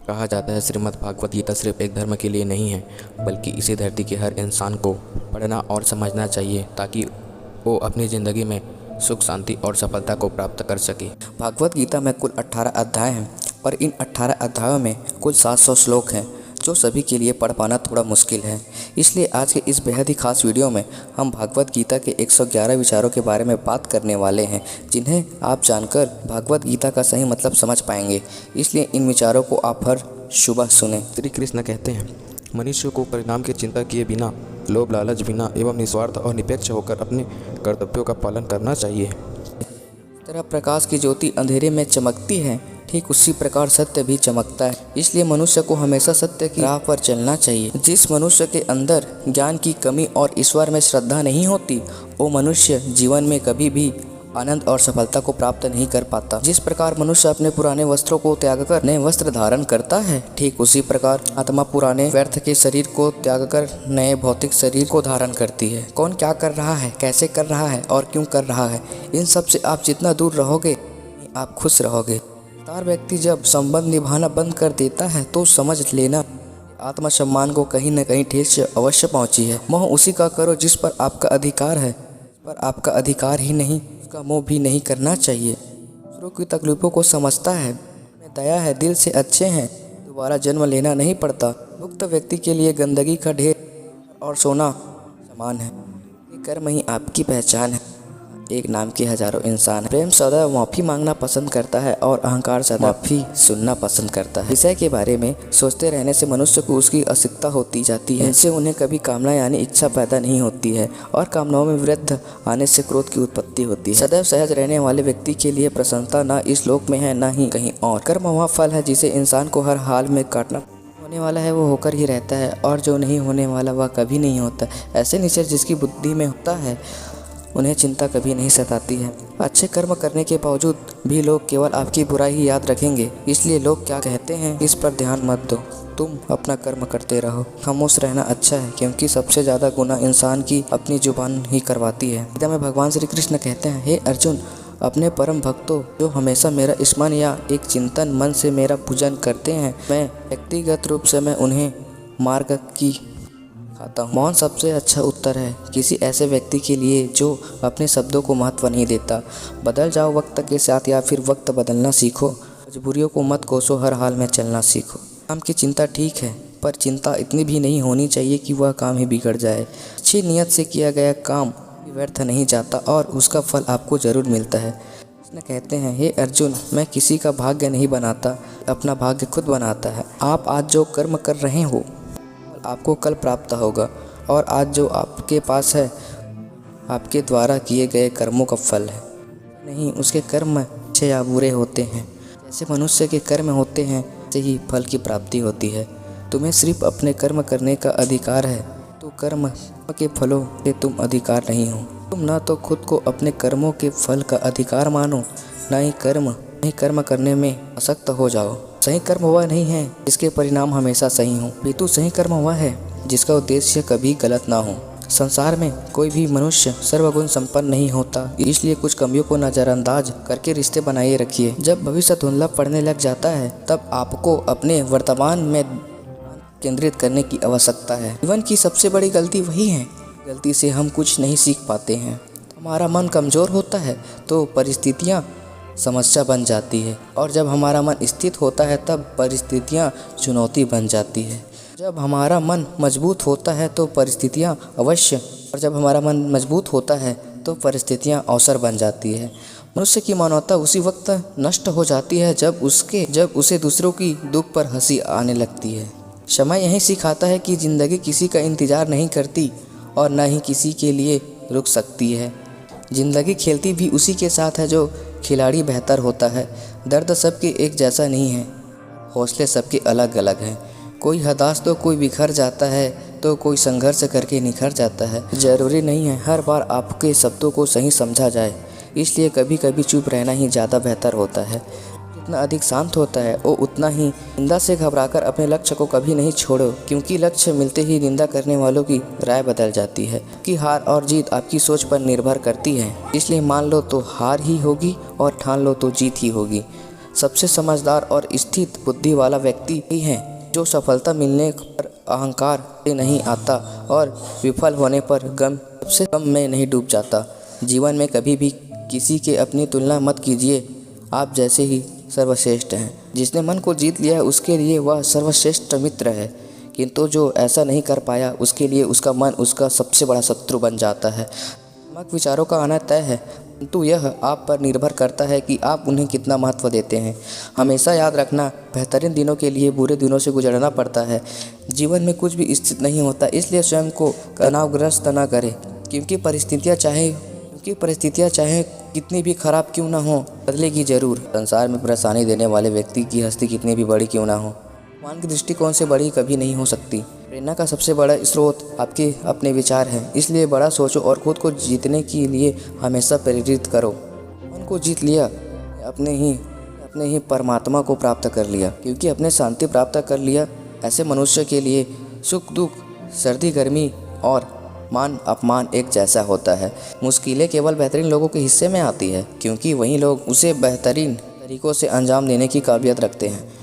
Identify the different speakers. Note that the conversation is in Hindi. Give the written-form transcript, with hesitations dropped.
Speaker 1: कहा जाता है श्रीमद् भागवत गीता सिर्फ एक धर्म के लिए नहीं है, बल्कि इसी धरती के हर इंसान को पढ़ना और समझना चाहिए ताकि वो अपनी ज़िंदगी में सुख, शांति और सफलता को प्राप्त कर सके।
Speaker 2: भागवत गीता में कुल 18 अध्याय हैं और इन 18 अध्यायों में कुल 700 श्लोक हैं, जो सभी के लिए पढ़ पाना थोड़ा मुश्किल है। इसलिए आज के इस बेहद ही खास वीडियो में हम भागवत गीता के 111 विचारों के बारे में बात करने वाले हैं, जिन्हें आप जानकर भागवत गीता का सही मतलब समझ पाएंगे। इसलिए इन विचारों को आप हर सुबह सुने।
Speaker 1: श्री कृष्ण कहते हैं, मनुष्य को परिणाम की चिंता किए बिना, लोभ लालच बिना एवं निस्वार्थ और निरपेक्ष होकर अपने कर्तव्यों का पालन करना चाहिए।
Speaker 2: तरह प्रकाश की ज्योति अंधेरे में चमकती है, ठीक उसी प्रकार सत्य भी चमकता है। इसलिए मनुष्य को हमेशा सत्य की राह पर चलना चाहिए। जिस मनुष्य के अंदर ज्ञान की कमी और ईश्वर में श्रद्धा नहीं होती, वो मनुष्य जीवन में कभी भी आनंद और सफलता को प्राप्त नहीं कर पाता। जिस प्रकार मनुष्य अपने पुराने वस्त्रों को त्याग कर नए वस्त्र धारण करता है, ठीक उसी प्रकार आत्मा पुराने व्यर्थ के शरीर को त्याग कर नए भौतिक शरीर को धारण करती है। कौन क्या कर रहा है, कैसे कर रहा है और क्यों कर रहा है, इन सब से आप जितना दूर रहोगे आप खुश रहोगे। तार व्यक्ति जब संबंध निभाना बंद कर देता है तो समझ लेना आत्मसम्मान को कहीं न कहीं ठेस अवश्य पहुंची है। मोह उसी का करो जिस पर आपका अधिकार है, पर आपका अधिकार ही नहीं, उसका मोह भी नहीं करना चाहिए। दूसरों की तकलीफों को समझता है, में दया है, दिल से अच्छे हैं, दोबारा जन्म लेना नहीं पड़ता। मुक्त व्यक्ति के लिए गंदगी का ढेर और सोना समान है। ये कर्म ही आपकी पहचान है। एक नाम के हजारों इंसान है। प्रेम सदा माफ़ी मांगना पसंद करता है और अहंकार सदा माफ़ी सुनना पसंद करता है। विषय के बारे में सोचते रहने से मनुष्य को उसकी असिकता होती जाती है। इनसे उन्हें कभी कामना यानी इच्छा पैदा नहीं होती है और कामनाओं में वृद्ध आने से क्रोध की उत्पत्ति होती है। सदैव सहज रहने वाले व्यक्ति के लिए प्रसन्नता न इस लोक में है न ही कहीं और। कर्म वह फल है जिसे इंसान को हर हाल में काटना होने वाला है, वो होकर ही रहता है, और जो नहीं होने वाला वह कभी नहीं होता। ऐसे निश्चय जिसकी बुद्धि में होता है उन्हें चिंता कभी नहीं सताती है। अच्छे कर्म करने के बावजूद भी लोग केवल आपकी बुराई ही याद रखेंगे, इसलिए लोग क्या कहते हैं इस पर ध्यान मत दो, तुम अपना कर्म करते रहो। खामोश रहना अच्छा है, क्योंकि सबसे ज़्यादा गुनाह इंसान की अपनी जुबान ही करवाती है। गीता में भगवान श्री कृष्ण कहते हैं, हे अर्जुन, अपने परम भक्तों जो हमेशा मेरा स्मरण या एक चिंतन मन से मेरा पूजन करते हैं, मैं व्यक्तिगत रूप से मैं उन्हें मार्ग की खाता हूँ। मौन सबसे अच्छा उत्तर है किसी ऐसे व्यक्ति के लिए जो अपने शब्दों को महत्व नहीं देता। बदल जाओ वक्त के साथ या फिर वक्त बदलना सीखो। मजबूरियों को मत कोसो, हर हाल में चलना सीखो। काम की चिंता ठीक है, पर चिंता इतनी भी नहीं होनी चाहिए कि वह काम ही बिगड़ जाए। अच्छी नीयत से किया गया काम व्यर्थ नहीं जाता और उसका फल आपको ज़रूर मिलता है। कृष्ण कहते हैं, हे अर्जुन, मैं किसी का भाग्य नहीं बनाता, अपना भाग्य खुद बनाता है। आप आज जो कर्म कर रहे हो आपको कल प्राप्त होगा, और आज जो आपके पास है आपके द्वारा किए गए कर्मों का फल है, नहीं उसके कर्म अच्छे या बुरे होते हैं। जैसे मनुष्य के कर्म होते हैं वैसे ही फल की प्राप्ति होती है। तुम्हें सिर्फ अपने कर्म करने का अधिकार है, तो कर्म के फलों से तुम अधिकार नहीं हो। तुम ना तो खुद को अपने कर्मों के फल का अधिकार मानो, ना ही कर्म करने में आसक्त हो जाओ। सही कर्म वह नहीं है जिसके परिणाम हमेशा सही हो, अपितु सही कर्म वह है जिसका उद्देश्य कभी गलत ना हो। संसार में कोई भी मनुष्य सर्वगुण संपन्न नहीं होता, इसलिए कुछ कमियों को नज़रअंदाज करके रिश्ते बनाए रखिए। जब भविष्य धुंधला पड़ने लग जाता है तब आपको अपने वर्तमान में केंद्रित करने की आवश्यकता है। जीवन की सबसे बड़ी गलती वही है, गलती से हम कुछ नहीं सीख पाते हैं। हमारा मन कमज़ोर होता है तो परिस्थितियाँ समस्या बन जाती है, और जब हमारा मन स्थित होता है तब परिस्थितियाँ चुनौती बन जाती है। जब हमारा मन मजबूत होता है तो परिस्थितियाँ अवश्य, और जब हमारा मन मजबूत होता है तो परिस्थितियाँ अवसर बन जाती है। मनुष्य की मानवता उसी वक्त नष्ट हो जाती है जब उसे दूसरों की दुख पर हंसी आने लगती है। समय यही सिखाता है कि ज़िंदगी किसी का इंतज़ार नहीं करती और न ही किसी के लिए रुक सकती है। ज़िंदगी खेलती भी उसी के साथ है जो खिलाड़ी बेहतर होता है। दर्द सबके एक जैसा नहीं है, हौसले सबके अलग अलग हैं। कोई हताश तो कोई बिखर जाता है, तो कोई संघर्ष करके निखर जाता है। ज़रूरी नहीं है हर बार आपके शब्दों को सही समझा जाए, इसलिए कभी कभी चुप रहना ही ज़्यादा बेहतर होता है। जितना अधिक शांत होता है वो उतना ही निंदा से घबराकर अपने लक्ष्य को कभी नहीं छोड़ो, क्योंकि लक्ष्य मिलते ही निंदा करने वालों की राय बदल जाती है। कि हार और जीत आपकी सोच पर निर्भर करती है, इसलिए मान लो तो हार ही होगी और ठान लो तो जीत ही होगी। सबसे समझदार और स्थित बुद्धि वाला व्यक्ति ही है जो सफलता मिलने पर अहंकार से नहीं आता और विफल होने पर गम सबसे गम में नहीं डूब जाता। जीवन में कभी भी किसी के अपनी तुलना मत कीजिए, आप जैसे ही सर्वश्रेष्ठ हैं। जिसने मन को जीत लिया है उसके लिए वह सर्वश्रेष्ठ मित्र है, किंतु जो ऐसा नहीं कर पाया उसके लिए उसका मन उसका सबसे बड़ा शत्रु बन जाता है। आक्रामक विचारों का आना तय है, किंतु यह आप पर निर्भर करता है कि आप उन्हें कितना महत्व देते हैं। हमेशा याद रखना, बेहतरीन दिनों के लिए बुरे दिनों से गुजरना पड़ता है। जीवन में कुछ भी स्थिर नहीं होता, इसलिए स्वयं को तनावग्रस्त न करें, क्योंकि परिस्थितियाँ चाहे कितनी भी खराब क्यों ना हो, बदलेगी जरूर। संसार में परेशानी देने वाले व्यक्ति की हस्ती कितनी भी बड़ी क्यों ना हो, भगवान के दृष्टिकोण से बड़ी कभी नहीं हो सकती। प्रेरणा का सबसे बड़ा स्रोत आपके अपने विचार हैं, इसलिए बड़ा सोचो और खुद को जीतने के लिए हमेशा प्रेरित करो। मन को जीत लिया, अपने ही परमात्मा को प्राप्त कर लिया, क्योंकि अपने शांति प्राप्त कर लिया। ऐसे मनुष्य के लिए सुख दुख, सर्दी गर्मी और मान अपमान एक जैसा होता है। मुश्किलें केवल बेहतरीन लोगों के हिस्से में आती है, क्योंकि वही लोग उसे बेहतरीन तरीकों से अंजाम देने की काबिलियत रखते हैं।